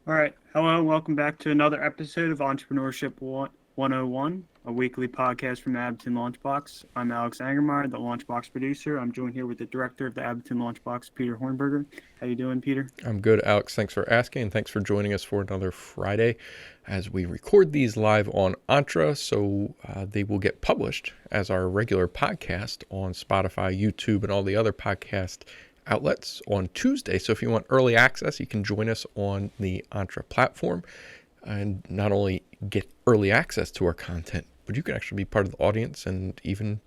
All right. Hello, and welcome back to another episode of Entrepreneurship 101, a weekly podcast from the Abington Launchbox. I'm Alex Angermeyer, the Launchbox producer. I'm joined here with the director of the Abington Launchbox, Peter Hornberger. How you doing, Peter? I'm good, Alex. Thanks for asking, and thanks for joining us for another Friday as we record these live on Entra. So they will get published as our regular podcast on Spotify, YouTube, and all the other podcast outlets on Tuesday. So if you want early access, you can join us on the Entra platform and not only get early access to our content, but you can actually be part of the audience and even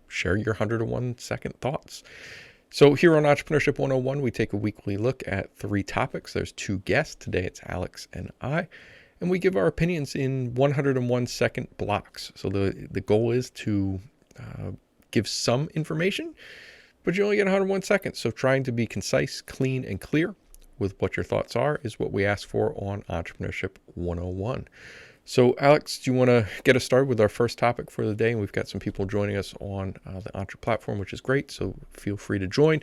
share your 101 second thoughts. So here on Entrepreneurship 101, we take a weekly look at 3 topics. There's 2 guests. Today it's Alex and I. And we give our opinions in 101 second blocks. So the goal is to give some information, but you only get 101 seconds. So trying to be concise, clean, and clear with what your thoughts are is what we ask for on Entrepreneurship 101. So, Alex, do you want to get us started with our first topic for the day? And we've got some people joining us on the Entre platform, which is great. So feel free to join,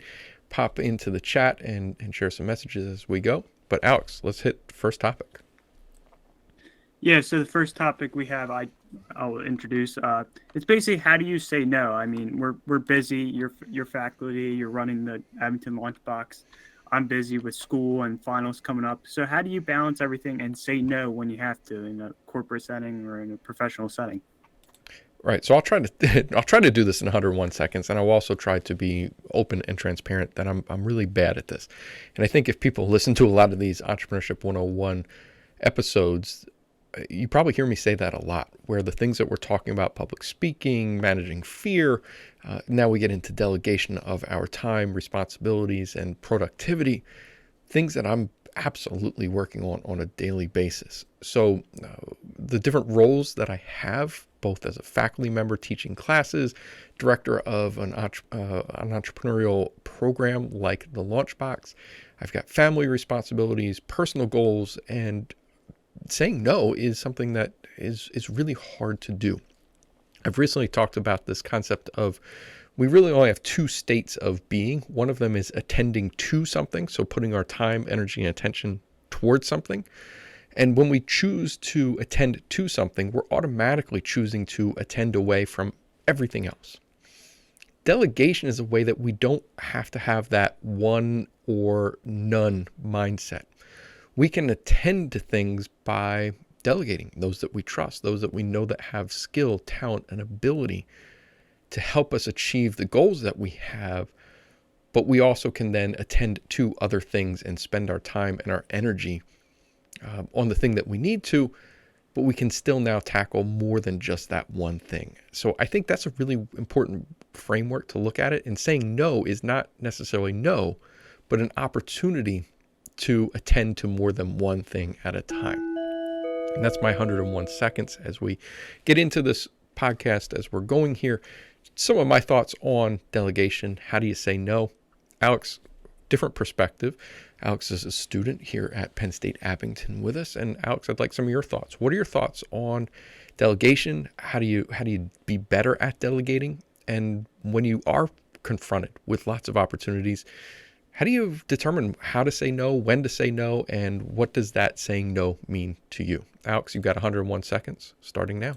pop into the chat, and share some messages as we go. But, Alex, let's hit the first topic. Yeah, so the first topic we have, I'll introduce. It's basically how do you say no? I mean, we're busy. You're faculty. You're running the Abington Lunchbox. I'm busy with school and finals coming up. So how do you balance everything and say no when you have to in a corporate setting or in a professional setting? Right. So I'll try to do this in 101 seconds, and I'll also try to be open and transparent that I'm really bad at this. And I think if people listen to a lot of these Entrepreneurship 101 episodes, you probably hear me say that a lot, where the things that we're talking about, public speaking, managing fear, now we get into delegation of our time, responsibilities, and productivity, things that I'm absolutely working on a daily basis. So the different roles that I have, both as a faculty member teaching classes, director of an entrepreneurial program like the Launchbox, I've got family responsibilities, personal goals, and saying no is something that is really hard to do. I've recently talked about this concept of we really only have 2 states of being. One of them is attending to something, so putting our time, energy, and attention towards something. And when we choose to attend to something, we're automatically choosing to attend away from everything else. Delegation is a way that we don't have to have that one or none mindset. We can attend to things by delegating those that we trust, those that we know that have skill, talent, and ability to help us achieve the goals that we have. But we also can then attend to other things and spend our time and our energy on the thing that we need to, but we can still now tackle more than just that one thing. So I think that's a really important framework to look at it. And saying no is not necessarily no, but an opportunity to attend to more than one thing at a time. And that's my 101 seconds as we get into this podcast as we're going here. Some of my thoughts on delegation. How do you say no? Alex, different perspective. Alex is a student here at Penn State Abington with us. And Alex, I'd like some of your thoughts. What are your thoughts on delegation? How do you be better at delegating? And when you are confronted with lots of opportunities, how do you determine how to say no, when to say no, and what does that saying no mean to you? Alex, you've got 101 seconds starting now.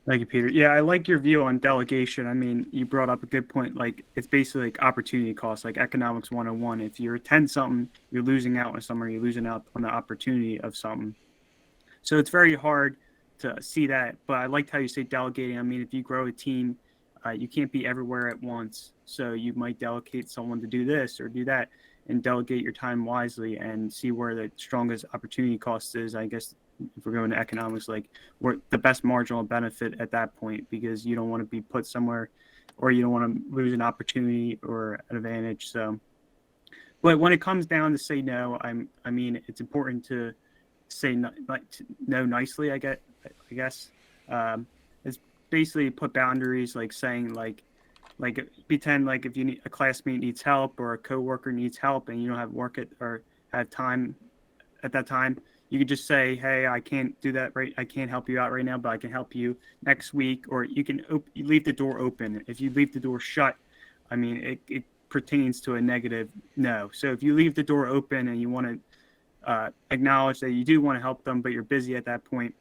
Thank you, Peter. Yeah, I like your view on delegation. I mean, you brought up a good point. Like, it's basically like opportunity cost, like economics 101. If you attend something, you're losing out on something, you're losing out on the opportunity of something. So it's very hard to see that. But I liked how you say delegating. I mean, if you grow a team, you can't be everywhere at once. So you might delegate someone to do this or do that and delegate your time wisely and see where the strongest opportunity cost is. I guess if we're going to economics, like where the best marginal benefit at that point, because you don't want to be put somewhere or you don't want to lose an opportunity or an advantage. So, but when it comes down to say no, I mean, it's important to say no, like no nicely. I guess it's basically put boundaries, like saying like pretend like if you need a classmate needs help or a coworker needs help and you don't have work at or have time at that time, you could just say, hey, I can't do that right. I can't help you out right now, but I can help you next week. Or you can you leave the door open. If you leave the door shut, I mean, it pertains to a negative no. So if you leave the door open and you want to acknowledge that you do want to help them, but you're busy at that point.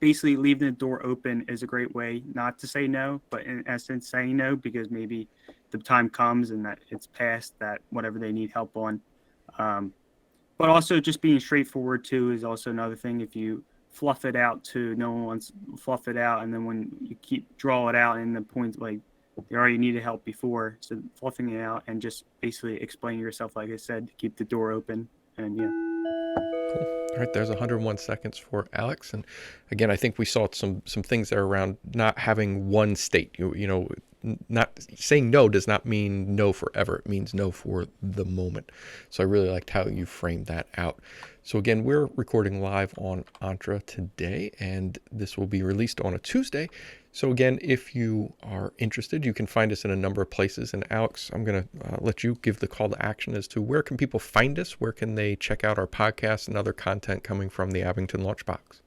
Basically, leaving the door open is a great way not to say no, but in essence, saying no because maybe the time comes and that it's past that whatever they need help on. Um, but also, just being straightforward too is also another thing. If you fluff it out to no one wants fluff it out, and then when you keep draw it out, and the point like they already needed help before, so fluffing it out and just basically explaining yourself, like I said, to keep the door open, and yeah. Cool. All right, there's 101 seconds for Alex. And again, I think we saw some things there around not having one state. Not saying no does not mean no forever. It means no for the moment. So I really liked how you framed that out. So again, we're recording live on Entra today, and this will be released on a Tuesday. So again, if you are interested, you can find us in a number of places. And Alex, I'm going to let you give the call to action as to where can people find us? Where can they check out our podcast and other content coming from the Abington Launchbox?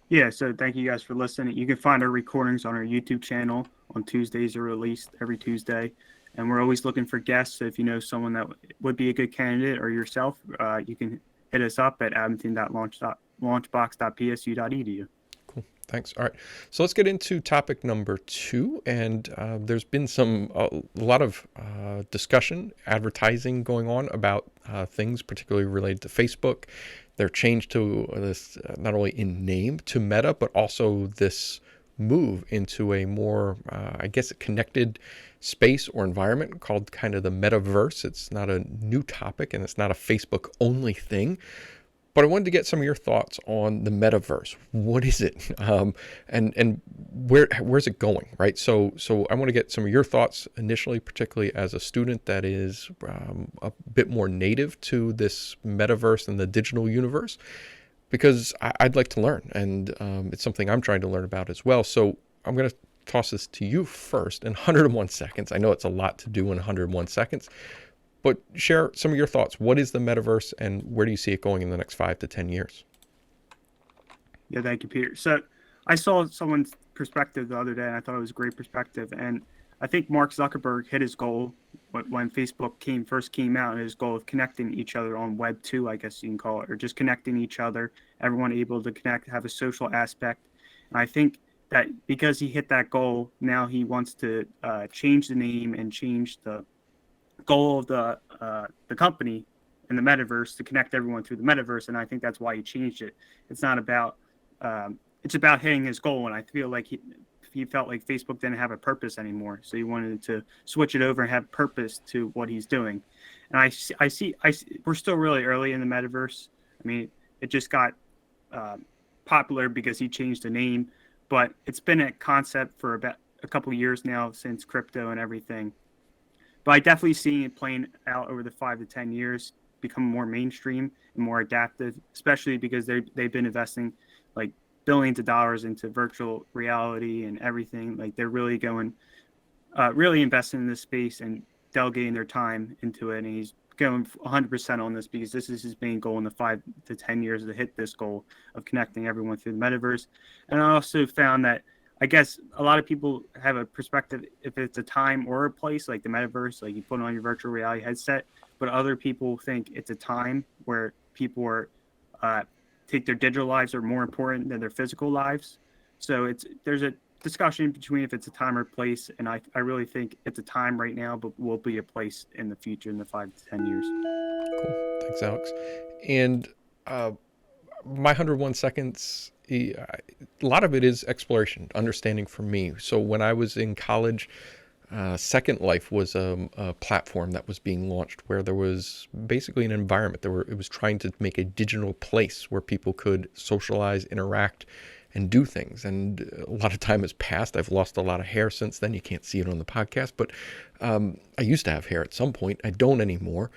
Yeah, so thank you guys for listening. You can find our recordings on our YouTube channel. On Tuesdays are released every Tuesday. And we're always looking for guests. So if you know someone that would be a good candidate or yourself, you can hit us up at abington.launchbox.psu.edu. Cool. Thanks. All right. So let's get into topic number 2. And there's been a lot of discussion, advertising going on about things particularly related to Facebook. Their change to this, not only in name to Meta, but also this move into a more, I guess, a connected space or environment called kind of the metaverse. It's not a new topic and it's not a Facebook only thing. But I wanted to get some of your thoughts on the metaverse. What is it, and where's it going, right? So I want to get some of your thoughts initially, particularly as a student that is a bit more native to this metaverse and the digital universe, because I'd like to learn, and it's something I'm trying to learn about as well. So I'm going to toss this to you first in 101 seconds. I know it's a lot to do in 101 seconds. But share some of your thoughts. What is the metaverse and where do you see it going in the next 5 to 10 years? Yeah, thank you, Peter. So I saw someone's perspective the other day, and I thought it was a great perspective. And I think Mark Zuckerberg hit his goal when Facebook first came out, his goal of connecting each other on Web 2, I guess you can call it, or just connecting each other, everyone able to connect, have a social aspect. And I think that because he hit that goal, now he wants to change the name and change the goal of the company in the metaverse to connect everyone through the metaverse, and I think that's why he changed it. It's not about it's about hitting his goal, and I feel like he felt like Facebook didn't have a purpose anymore, so he wanted to switch it over and have purpose to what he's doing. And I see we're still really early in the metaverse. I mean, it just got popular because he changed the name, but it's been a concept for about a couple of years now since crypto and everything. But I definitely see it playing out over the 5 to 10 years, become more mainstream and more adaptive, especially because they've been investing like billions of dollars into virtual reality and everything. Like they're really really investing in this space and delegating their time into it. And he's going 100% on this because this is his main goal in the 5 to 10 years to hit this goal of connecting everyone through the metaverse. And I also found that I guess a lot of people have a perspective if it's a time or a place like the metaverse, like you put on your virtual reality headset, but other people think it's a time where people are take their digital lives are more important than their physical lives. So there's a discussion between if it's a time or place, and I really think it's a time right now, but will be a place in the future in the 5 to 10 years. Cool. Thanks, Alex. And my 101 seconds, a lot of it is exploration, understanding for me. So when I was in college, Second Life was a platform that was being launched where there was basically an environment. It was trying to make a digital place where people could socialize, interact, and do things. And a lot of time has passed. I've lost a lot of hair since then. You can't see it on the podcast, but I used to have hair at some point. I don't anymore.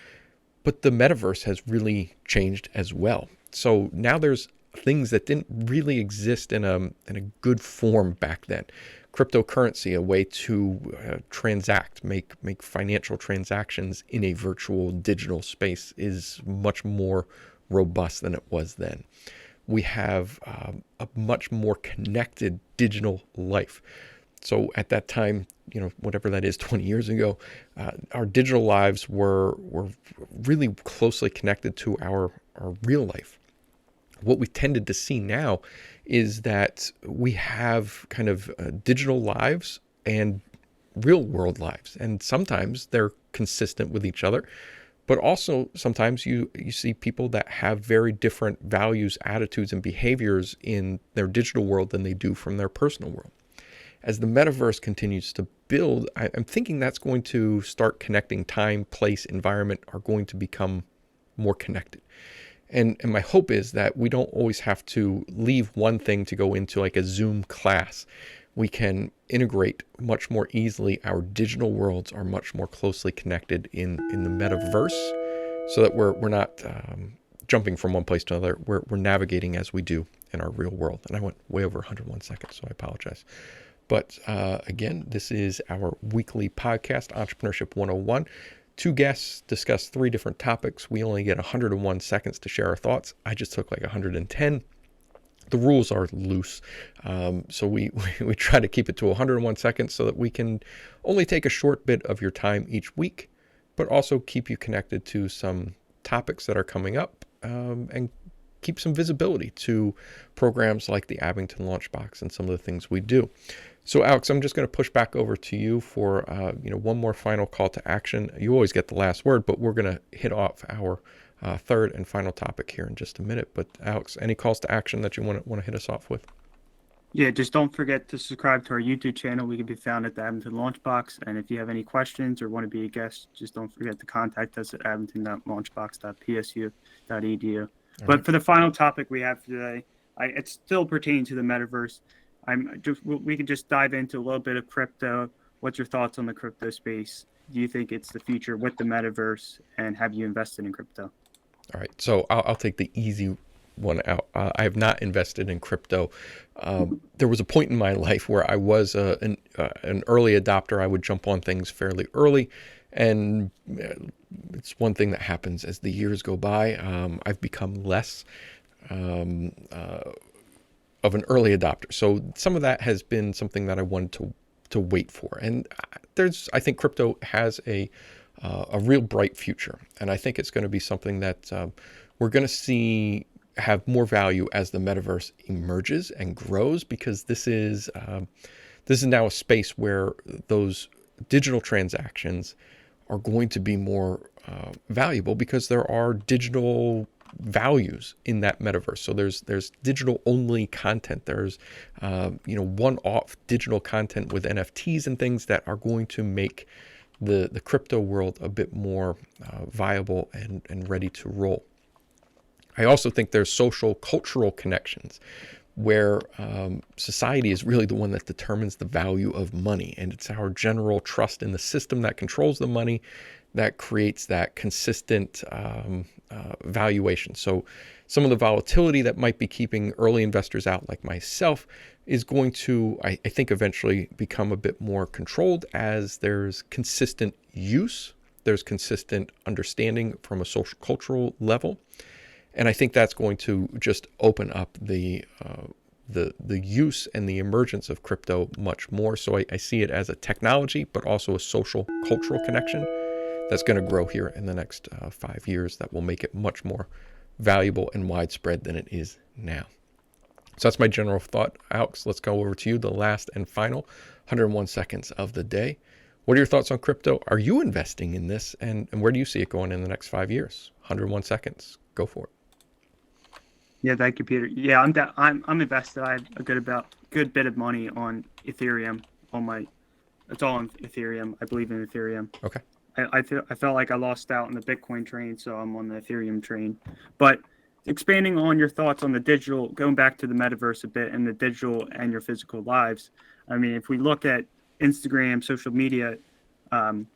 But the metaverse has really changed as well. So now there's things that didn't really exist in a good form back then. Cryptocurrency, a way to transact, make financial transactions in a virtual digital space, is much more robust than it was then. We have a much more connected digital life. So at that time, whatever that is, 20 years ago, our digital lives were really closely connected to our our real life. What we tended to see now is that we have kind of digital lives and real world lives, and sometimes they're consistent with each other, but also sometimes you see people that have very different values, attitudes, and behaviors in their digital world than they do from their personal world. As the metaverse continues to build, I'm thinking that's going to start connecting. Time, place, environment are going to become more connected. And my hope is that we don't always have to leave one thing to go into like a Zoom class. We can integrate much more easily. Our digital worlds are much more closely connected in the metaverse, so that we're not jumping from one place to another. We're navigating as we do in our real world. And I went way over 101 seconds, so I apologize. But again, this is our weekly podcast, Entrepreneurship 101. 2 guests discuss 3 different topics. We only get 101 seconds to share our thoughts. I just took like 110. The rules are loose. So we try to keep it to 101 seconds so that we can only take a short bit of your time each week, but also keep you connected to some topics that are coming up, and keep some visibility to programs like the Abington Launchbox and some of the things we do. So Alex, I'm just going to push back over to you for one more final call to action. You always get the last word, but we're going to hit off our third and final topic here in just a minute. But Alex, any calls to action that you want to hit us off with? Yeah, just don't forget to subscribe to our YouTube channel. We can be found at the Abington Launchbox. And if you have any questions or want to be a guest, just don't forget to contact us at abington.launchbox.psu.edu. But for the final topic we have for today, it's still pertaining to the metaverse. We could just dive into a little bit of crypto. What's your thoughts on the crypto space? Do you think it's the future with the metaverse, and have you invested in crypto? All right, so I'll take the easy one out. I have not invested in crypto. There was a point in my life where I was an early adopter. I would jump on things fairly early, and it's one thing that happens as the years go by. I've become less of an early adopter. So some of that has been something that I wanted to wait for. And I think crypto has a real bright future. And I think it's going to be something that we're going to see have more value as the metaverse emerges and grows, because this is now a space where those digital transactions are going to be more valuable, because there are digital values in that metaverse. So there's digital only content. There's one-off digital content with NFTs and things that are going to make the crypto world a bit more viable and ready to roll. I also think there's social cultural connections where society is really the one that determines the value of money, and it's our general trust in the system that controls the money that creates that consistent valuation. So some of the volatility that might be keeping early investors out, like myself, is going to, I think, eventually become a bit more controlled as there's consistent use, there's consistent understanding from a social cultural level. And I think that's going to just open up the use and the emergence of crypto much more. So I see it as a technology, but also a social cultural connection that's going to grow here in the next 5 years that will make it much more valuable and widespread than it is now. So that's my general thought. Alex, let's go over to you, the last and final 101 seconds of the day. What are your thoughts on crypto? Are you investing in this? And where do you see it going in the next 5 years? 101 seconds. Go for it. Yeah, thank you, Peter. Yeah, I'm invested. I have a good bit of money on Ethereum. It's all on Ethereum. I believe in Ethereum. Okay. I felt like I lost out on the Bitcoin train, so I'm on the Ethereum train. But expanding on your thoughts on the digital, going back to the metaverse a bit, and the digital and your physical lives. I mean, if we look at Instagram, social media, and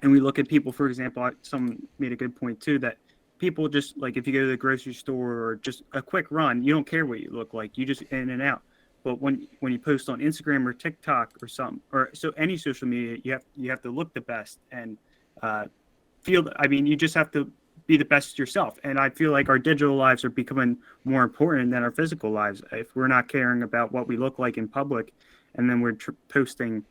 we look at people, for example, someone made a good point too, that people just, like, if you go to the grocery store or just a quick run, you don't care what you look like, you just in and out. But when you post on Instagram or TikTok or something, or so any social media, you have to look the best and you just have to be the best yourself. And I feel like our digital lives are becoming more important than our physical lives. If we're not caring about what we look like in public, and then we're posting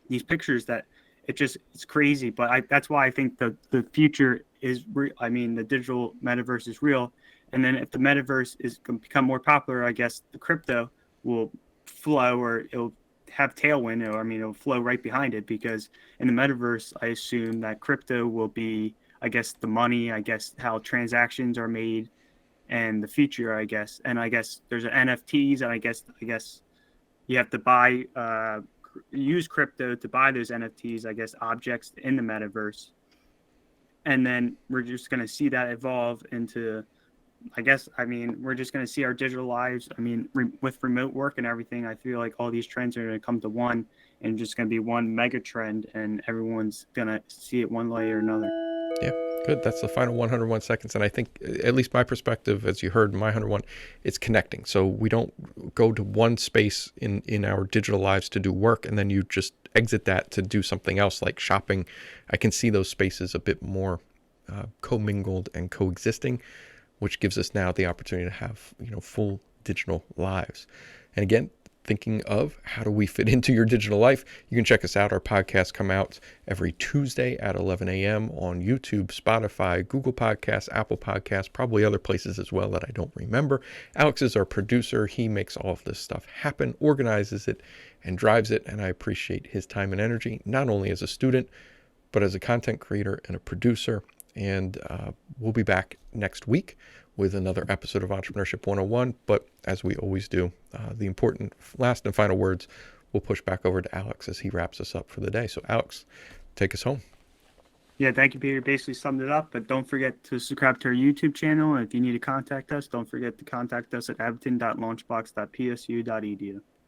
these pictures, that it's crazy. But that's why I think the future is the digital metaverse is real. And then if the metaverse is going to become more popular, I guess the crypto will flow, or it'll have tailwind, or I mean, it'll flow right behind it, because in the metaverse, I assume that crypto will be, I guess, the money, I guess, how transactions are made, and the future, I guess. And I guess there's NFTs, and I guess you have to buy, use crypto to buy those NFTs, I guess, objects in the metaverse. And then we're just going to see that evolve into, I guess, I mean, we're just going to see our digital lives. I mean, with remote work and everything, I feel like all these trends are going to come to one, and just going to be one mega trend, and everyone's going to see it one way or another. Yeah, good. That's the final 101 seconds. And I think, at least my perspective, as you heard in my 101, it's connecting. So we don't go to one space in our digital lives to do work, and then you just exit that to do something else like shopping. I can see those spaces a bit more commingled and coexisting, which gives us now the opportunity to have, full digital lives. And again, thinking of how do we fit into your digital life, you can check us out. Our podcasts come out every Tuesday at 11 a.m. on YouTube, Spotify, Google Podcasts, Apple Podcasts, probably other places as well that I don't remember. Alex is our producer. He makes all of this stuff happen, organizes it, and drives it. And I appreciate his time and energy, not only as a student, but as a content creator and a producer. And we'll be back next week with another episode of Entrepreneurship 101. But as we always do, the important last and final words we'll push back over to Alex as he wraps us up for the day. So Alex, take us home. Yeah, thank you, Peter. Basically summed it up. But don't forget to subscribe to our YouTube channel. And if you need to contact us, don't forget to contact us at abington.launchbox.psu.edu.